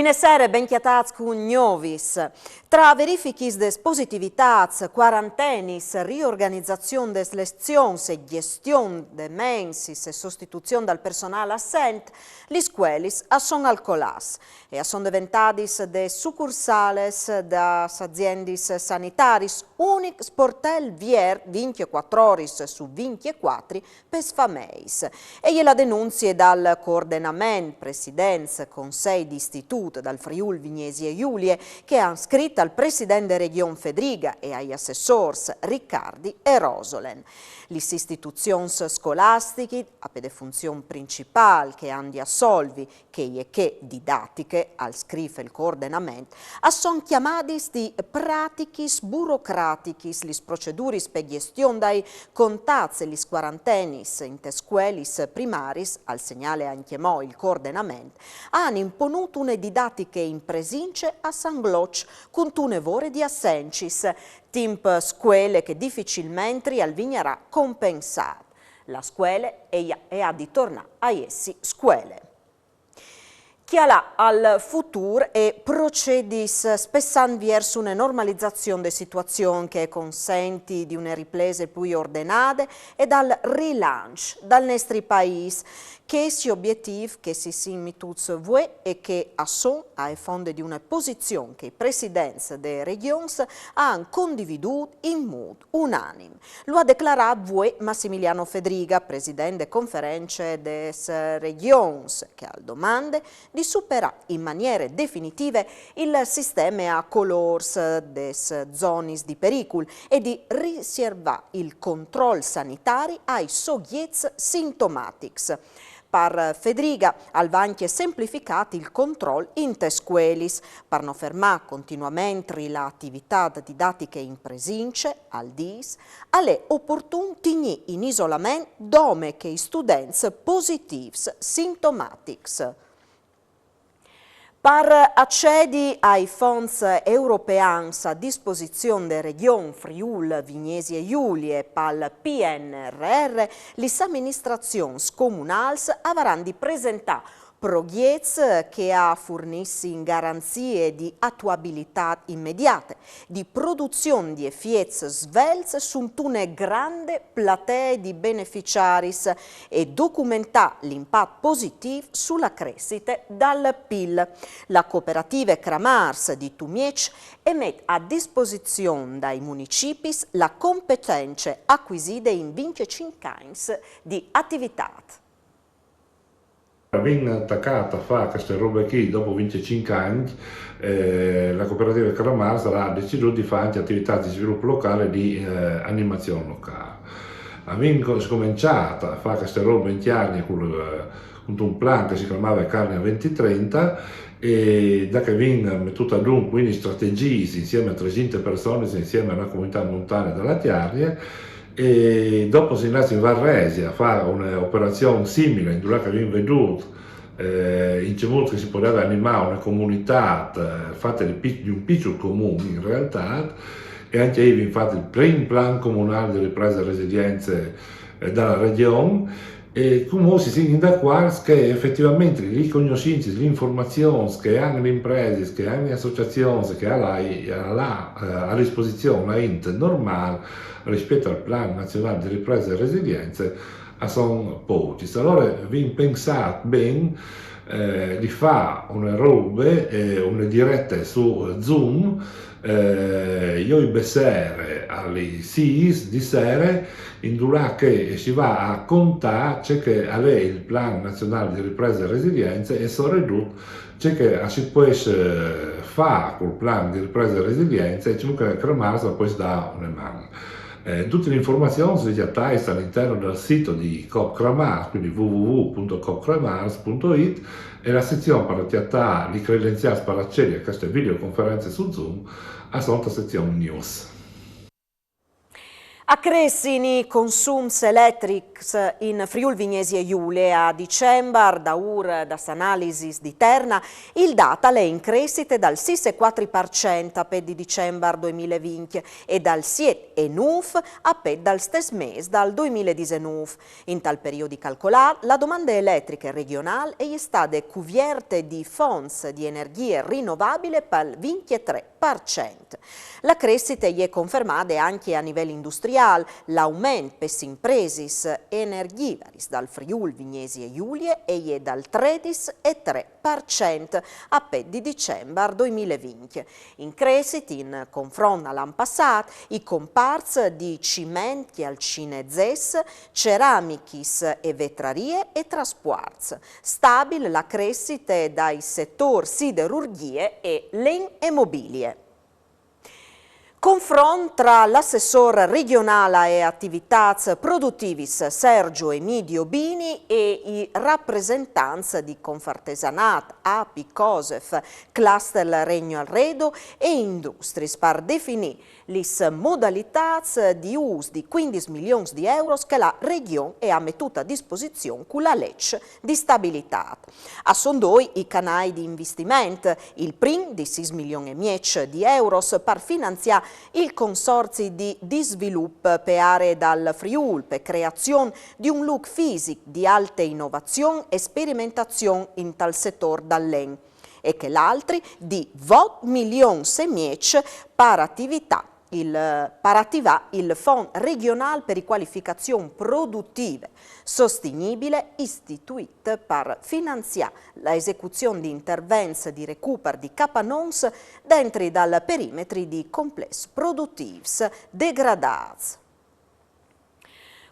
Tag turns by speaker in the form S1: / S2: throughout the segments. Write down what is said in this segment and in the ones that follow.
S1: Buonasera, ben chiatats con Gnovis. Tra verifichis des positivitats, quarantenis, riorganizzazione des lezions e gestione de mensis e sostituzione dal personale assent, li scuelis son al colas e son diventadis de succursales das aziendis sanitaris, unic sportel vier 24 oris su 24 pes fameis. E la denunzie dal coordinamento, presidenza, consei di istituto dal Friul Vignesi e Giulie che ha scritto al presidente Region Fedriga e agli assessors Riccardi e Rosolen. Le istituzioni scolastiche, a pede funzione principale che hanno di assolvi, che didattiche, al scrive il coordinamento, sono chiamati di pratichis burocratichis, le procedure per gestione dai contatti e le quarantenis in te scuelis primaris, al segnale anche mo il coordinamento, hanno imponuto una didattiche in presince a San Gloc con tunevore di assencis, timp scuole che difficilmente al vignerà compensare. La scuole è a di tornare a essi scuole. Chi ha al futuro e procedis spessando verso una normalizzazione della situazione che consenti di una ripresa più ordinata e dal rilancio dal nostro paese, che si obiettivo che si simmituz vuoi e che a fonde di una posizione che i presidenti delle regioni hanno condividuto in modo unanime. Lo ha declarato vuoi Massimiliano Fedriga, presidente delle conferenze delle regioni, che ha domande di superare in maniera definitiva il sistema a colors des zonis di pericolo e di riservare il controllo sanitario ai soggetti sintomatici. Per Fedriga al va anche semplificato il controllo in te scuelis, per non fermare continuamente l'attività didattica in presince, al DIS, alle opportun tigni in isolamento dome che i studenti positivi sintomatici. Per accedi ai fondi europei a disposizione delle regioni Friul, Vignesi e Giulie per PNRR, le amministrazioni comunali avranno di presentare progetti che forniscono garanzie di attuabilità immediate, di produzione di efficacia svelze su una grande platea di beneficiari e documentare l'impatto positivo sulla crescita dal PIL. La cooperativa Cramars di Tumiec mette a disposizione dai municipi la competenza acquisita in 25 anni di attività.
S2: Viene attaccata a fare queste robe qui dopo 25 anni, la cooperativa Calamar ha deciso di fare anche attività di sviluppo locale e di animazione locale. Abbiamo cominciato a fare queste robe in anni con un plan che si chiamava Carne a 2030 e da che abbiamo messo ad un quindi strategie insieme a 300 persone, insieme a una comunità montana della Tiarnia. E dopo si è andato in Varese a fare un'operazione simile, in cui abbiamo veduto in Cemut che si poteva animare una comunità fatta di un piccolo comune in realtà, e anche lì infatti il primo plan comunale di ripresa e resilienza dalla regione. E come si significa da qua che effettivamente le conoscenze, le informazioni che hanno le imprese, che hanno le associazioni, che hanno a disposizione ente normale rispetto al Plan Nazionale di Ripresa e Resilienza sono pochi. Allora vi pensate bene di fare una roba, una diretta su Zoom, io i sere alle 6 di sera, in dura che si va a contare c'è che è il Plan Nazionale di Ripresa e Resilienza e sono ridotto c'è che si può fare col Plan di Ripresa e Resilienza e c'è che cremarsi poi si dà una mano. Tutte le informazioni sono già all'interno del sito di Coop Cramars, quindi www.coopcramars.it, e la sezione per attiattare le credenziali per accedere a queste videoconferenze su Zoom è la sezione News.
S1: A crescini consums elettrics in Friuli Vignesi Giulia a dicembre, da das analisi di Terna, il data è in crescita dal 6,4% per di dicembre 2020 e dal 7,9% a per dal stesso mese dal 2019. In tal periodo calcolato, la domanda elettrica regionale è stata coperta di fonti di energia rinnovabile per il 23%. La crescita è confermata anche a livello industriale. L'aumento per le imprese energivore dal Friuli Vignesi Giulia è dal 13,3% a per di dicembre 2020. In crescita, in confronto all'anno passato, i comparsi di cimenti, alcinezes, ceramichis e vetrarie e trasporti. Stabile la crescita dai settori siderurgie e len e mobilie. Confronto tra l'assessore regionale e attività produttivis Sergio Emidio Bini e i rappresentanti di Confartesanat, API, COSEF, Cluster Regno Arredo e Industries per definire le modalità di uso di 15 milioni di euro che la Regione ha messo a disposizione con la legge di stabilità. A sondoi i canali di investimento, il primo di 6 milioni e mezzo di euro per finanziare il consorzio di sviluppo per aree dal Friuli per creazione di un look fisico di alta innovazione e sperimentazione in tal settore dall'EN e che l'altri di 20 milioni e mezzo per attività attivare il Fondo regionale per riqualificazione produttive sostenibile istituito per finanziare l'esecuzione di interventi di recupero di capanons dentro dal perimetri di complessi produttivi degradati.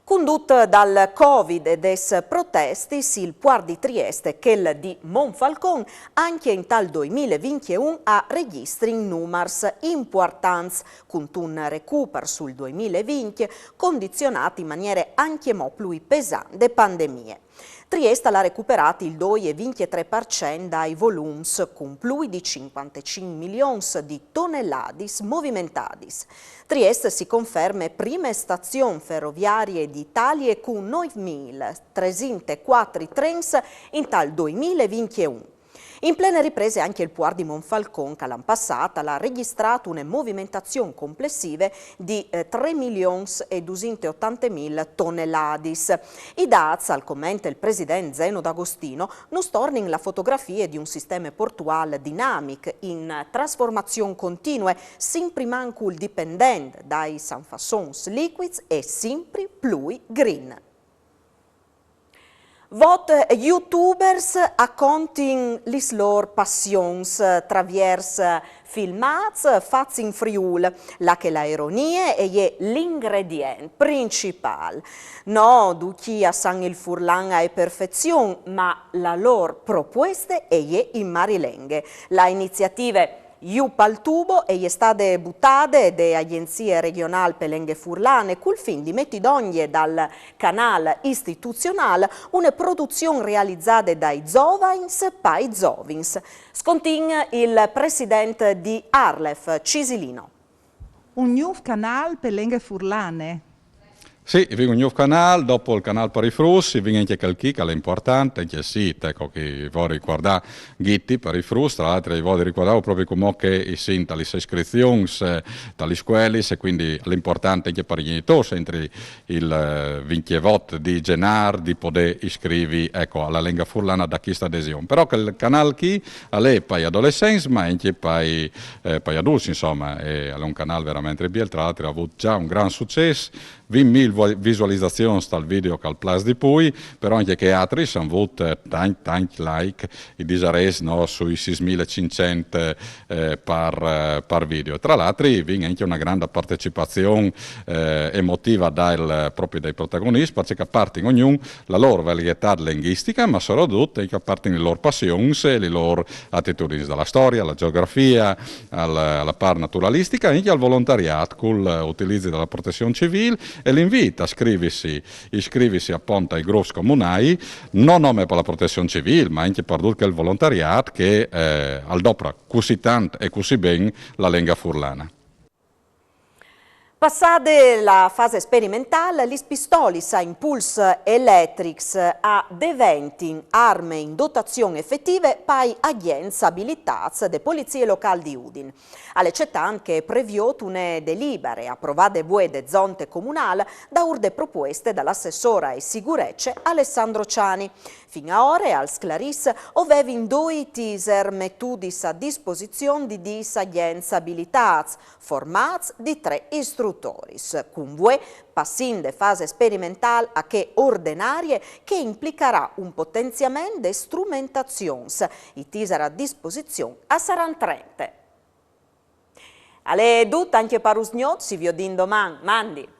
S1: Condotto dal Covid e des protesti, il Puar di Trieste, quel di Monfalcone, anche in tal 2021 ha registri in numers importanti, con un recupero sul 2020 condizionato in maniera anche mo' più pesante pandemie. Trieste l'ha recuperato il 2,23% dai volumi, con più di 55 milioni di tonnellate movimentati. Trieste si conferma prima stazione ferroviaria d'Italia con 9.304 treni in tal 2021. In plena ripresa anche il Puar di Monfalcone, che l'anno passato ha registrato una movimentazione complessiva di 3.280.000 tonnellate. I dati, al commenta il presidente Zeno D'Agostino, non tornano la fotografia di un sistema portuale dinamico in trasformazione continua, sempre manco dipendente dai sanfassons liquids e sempre più green. Vot youtubers accontin lis lor passions traverso filmats fatti in Friuli, la che la ironia è l'ingrediente principale. No, du chi a San il Furlan è perfezione, ma la loro proposta è in marilenghe. La iniziativa Iup al tubo è stata buttata da agenzie regionali per lenghe furlane col fin di mettidoglie dal canale istituzionale una produzione realizzata dai Zovins pai Zovins. Scontin il presidente di Arlef, Cisilino.
S3: Un nuovo canale per lenghe furlane.
S4: Sì, vi un nuovo canale, dopo il canale per i frussi, vi anche qualche che è importante, anche sì, ecco, che vuoi ricordare Gitti per i frussi, tra l'altro vi ricordare proprio come che i sinta le iscrizioni dalle scuole, e quindi l'importante anche per i genitori, entri il vinchievot di Genar, di poter iscrivi, ecco, alla lingua furlana da questa adesione. Però che il canale qui, è per gli adolescenti, ma anche per gli adulti, insomma, è un canale veramente bello, tra l'altro ha avuto già un gran successo, 20.000 visualizzazioni dal video che al Plus di Pui, però anche che altri hanno avuto tanti like, i disares no, sui 6.500 per video. Tra l'altro vi anche una grande partecipazione emotiva proprio dai protagonisti, perché partono ognuno la loro varietà linguistica, ma soprattutto che partono le loro passioni e le loro attitudini dalla storia, alla geografia, alla parte naturalistica e anche al volontariato con l'utilizzo della protezione civile e l'invito a iscriversi appunto ai gruppi comunali, non nome per la protezione civile, ma anche per tutto il volontariato che al dopo così tanto e così bene la lingua furlana.
S1: Passate la fase sperimentale, gli pistolis a impuls elettrics a deventin arme in dotazione effettive pai agenza abilitats de polizie locali di Udin. Alle c'è anche previot une delibere approvate de zonte comunale da urde proposte dall'assessora e sicurezze Alessandro Ciani. Fino a ora al Sclaris ovevin due teaser mettudis a disposizione di disagenza abilitats, formats di 3 istruttoris. Cunque, passin de fase sperimentale a che ordinarie che implicherà un potenziamento de strumentazions. I teaser a disposizione saranno 30. Alle dut anche per usgnot si viodin domani. Mandi.